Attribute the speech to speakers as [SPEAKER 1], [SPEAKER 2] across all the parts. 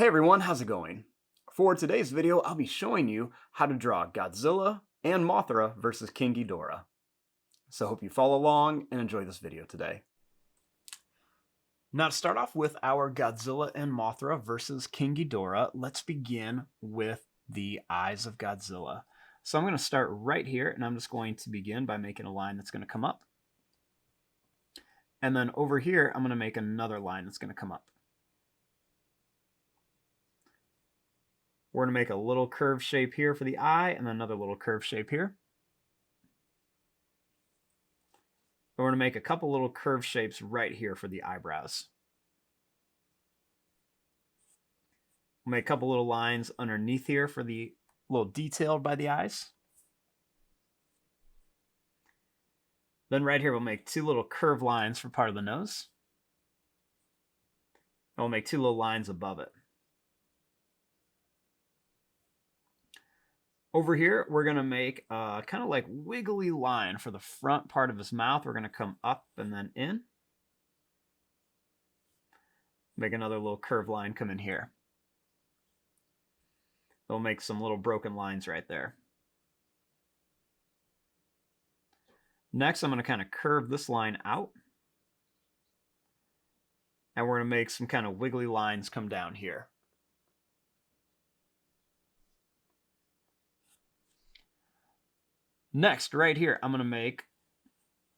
[SPEAKER 1] Everyone, how's it going? For today's video, I'll be showing you how to draw Godzilla and Mothra versus King Ghidorah. So hope you follow along and enjoy this video today. Now to start off with our Godzilla and Mothra versus King Ghidorah, let's begin with the eyes of Godzilla. So I'm going to start right here, and I'm just going to begin by making a line that's going to come up. And then over here, I'm going to make another line that's going to come up. We're going to make a little curved shape here for the eye, and then another little curved shape here. We're going to make a couple little curved shapes right here for the eyebrows. We'll make a couple little lines underneath here for the little detailed by the eyes. Then right here we'll make two little curved lines for part of the nose. And we'll make two little lines above it. Over here, we're going to make a kind of like wiggly line for the front part of his mouth. We're going to come up and then in. Make another little curved line come in here. We'll make some little broken lines right there. Next, I'm going to kind of curve this line out. And we're going to make some kind of wiggly lines come down here. Next, right here, I'm going to make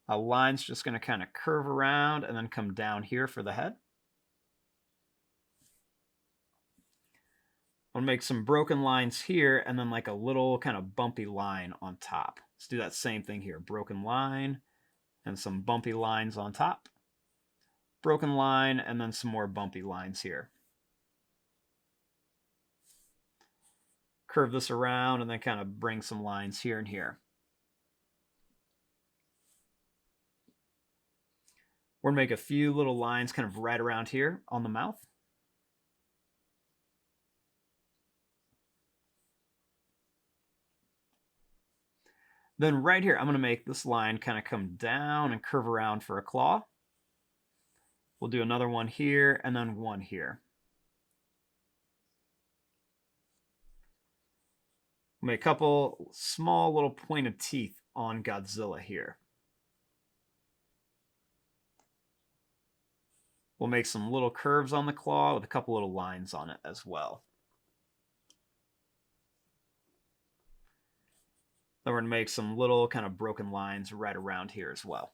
[SPEAKER 1] a line's just going to kind of curve around and then come down here for the head. I'll make some broken lines here and then like a little kind of bumpy line on top. Let's do that same thing here. Broken line and some bumpy lines on top. Broken line and then some more bumpy lines here. Curve this around and then kind of bring some lines here and here. We're going to make a few little lines kind of right around here on the mouth. Then right here, I'm going to make this line kind of come down and curve around for a claw. We'll do another one here and then one here. We'll make a couple small little pointed teeth on Godzilla here. We'll make some little curves on the claw with a couple little lines on it as well. Then we're going to make some little kind of broken lines right around here as well.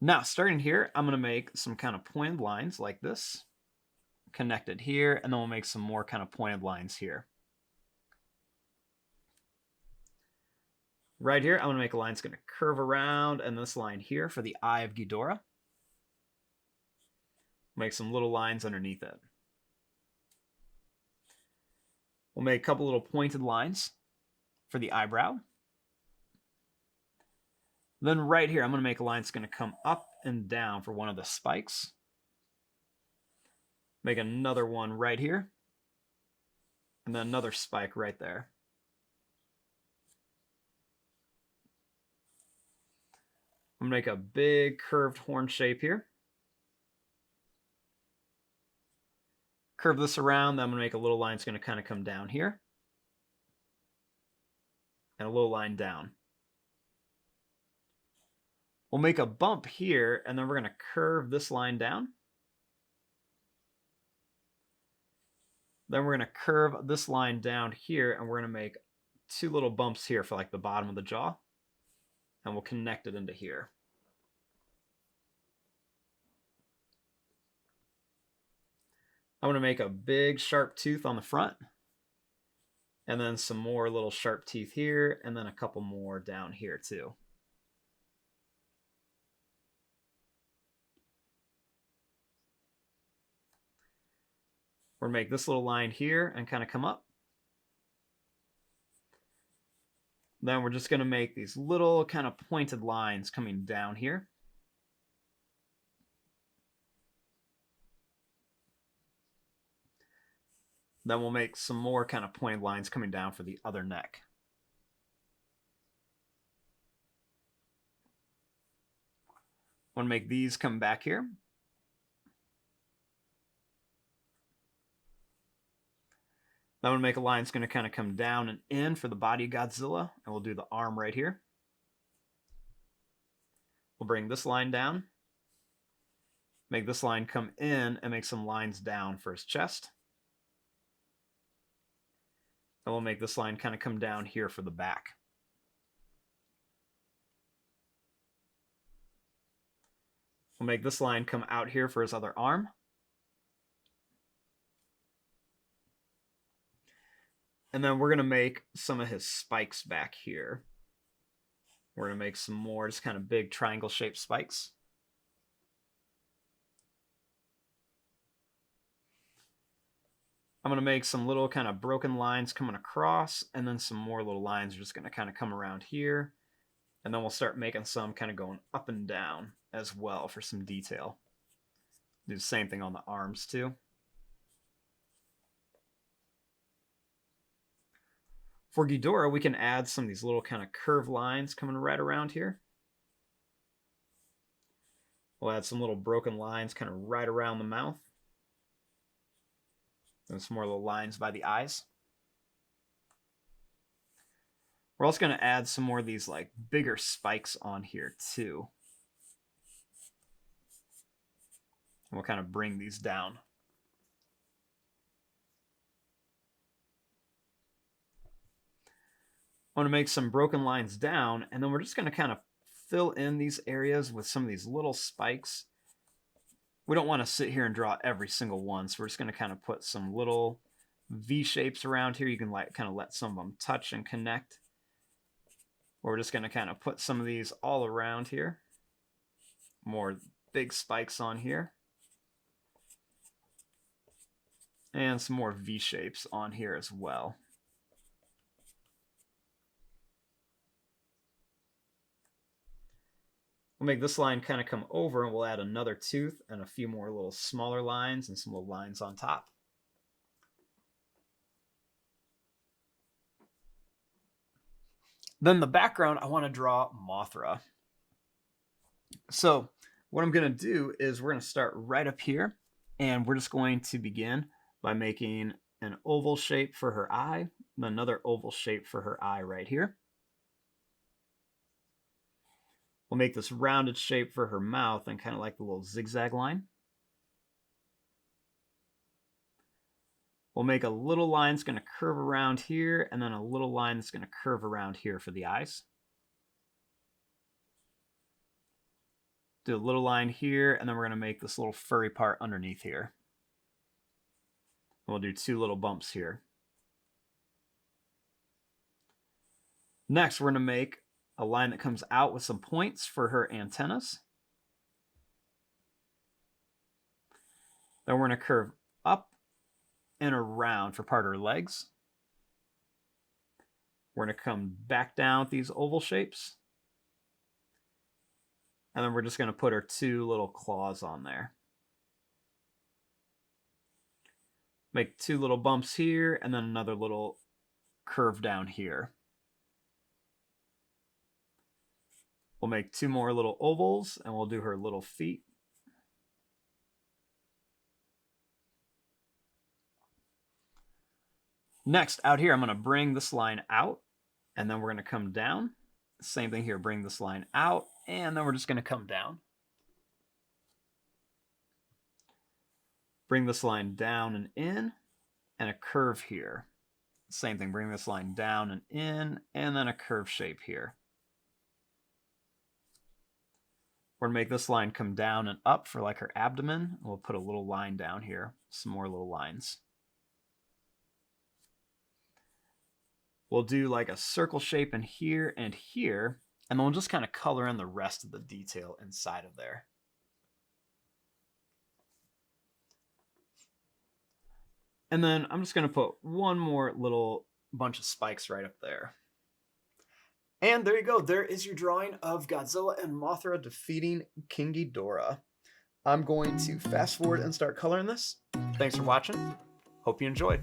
[SPEAKER 1] Now, starting here, I'm going to make some kind of pointed lines like this, connected here, and then we'll make some more kind of pointed lines here. Right here, I'm going to make a line that's going to curve around, and this line here for the eye of Ghidorah. Make some little lines underneath it. We'll make a couple little pointed lines for the eyebrow. Then right here, I'm going to make a line that's going to come up and down for one of the spikes. Make another one right here. And then another spike right there. I'm going to make a big curved horn shape here. Curve this around, then I'm going to make a little line that's going to kind of come down here. And a little line down. We'll make a bump here, and then we're going to curve this line down. Then we're going to curve this line down here, and we're going to make two little bumps here for like the bottom of the jaw. And we'll connect it into here. I'm going to make a big sharp tooth on the front. And then some more little sharp teeth here, and then a couple more down here too. We're going to make this little line here and kind of come up. Then we're just going to make these little kind of pointed lines coming down here. Then we'll make some more kind of pointed lines coming down for the other neck. want to make these come back here. Then I'm going to make a line that's going to kind of come down and in for the body of Godzilla, and we'll do the arm right here. We'll bring this line down, make this line come in, and make some lines down for his chest. And we'll make this line kind of come down here for the back. We'll make this line come out here for his other arm. And then we're going to make some of his spikes back here. We're going to make some more just kind of big triangle-shaped spikes. I'm going to make some little kind of broken lines coming across, and then some more little lines are just going to kind of come around here. And then we'll start making some kind of going up and down as well for some detail. Do the same thing on the arms too. For Ghidorah, we can add some of these little kind of curved lines coming right around here. We'll add some little broken lines kind of right around the mouth. And some more little lines by the eyes. We're also going to add some more of these like bigger spikes on here too. And we'll kind of bring these down. I want to make some broken lines down, and then we're just going to kind of fill in these areas with some of these little spikes. We don't want to sit here and draw every single one, so we're just going to kind of put some little V shapes around here. You can like kind of let some of them touch and connect. We're just going to kind of put some of these all around here. More big spikes on here. And some more V shapes on here as well. We'll make this line kind of come over, and we'll add another tooth and a few more little smaller lines and some little lines on top. Then the background, I want to draw Mothra. So what I'm going to do is we're going to start right up here, and we're just going to begin by making an oval shape for her eye, and another oval shape for her eye right here. We'll make this rounded shape for her mouth and kind of like the little zigzag line. We'll make a little line that's going to curve around here, and then a little line that's going to curve around here for the eyes. Do a little line here, and then we're going to make this little furry part underneath here. We'll do two little bumps here. Next, we're going to make a line that comes out with some points for her antennas. Then we're going to curve up and around for part of her legs. We're going to come back down with these oval shapes. And then we're just going to put her two little claws on there. Make two little bumps here, and then another little curve down here. We'll make two more little ovals, and we'll do her little feet. Next, out here, I'm going to bring this line out, and then we're going to come down. Same thing here, bring this line out, and then we're just going to come down. Bring this line down and in, and a curve here. Same thing, bring this line down and in, and then a curve shape here. We're going to make this line come down and up for like her abdomen. We'll put a little line down here, some more little lines. We'll do like a circle shape in here, and then we'll just kind of color in the rest of the detail inside of there. And then I'm just going to put one more little bunch of spikes right up there. And there you go. There is your drawing of Godzilla and Mothra defeating King Ghidorah. I'm going to fast forward and start coloring this. Thanks for watching. Hope you enjoyed.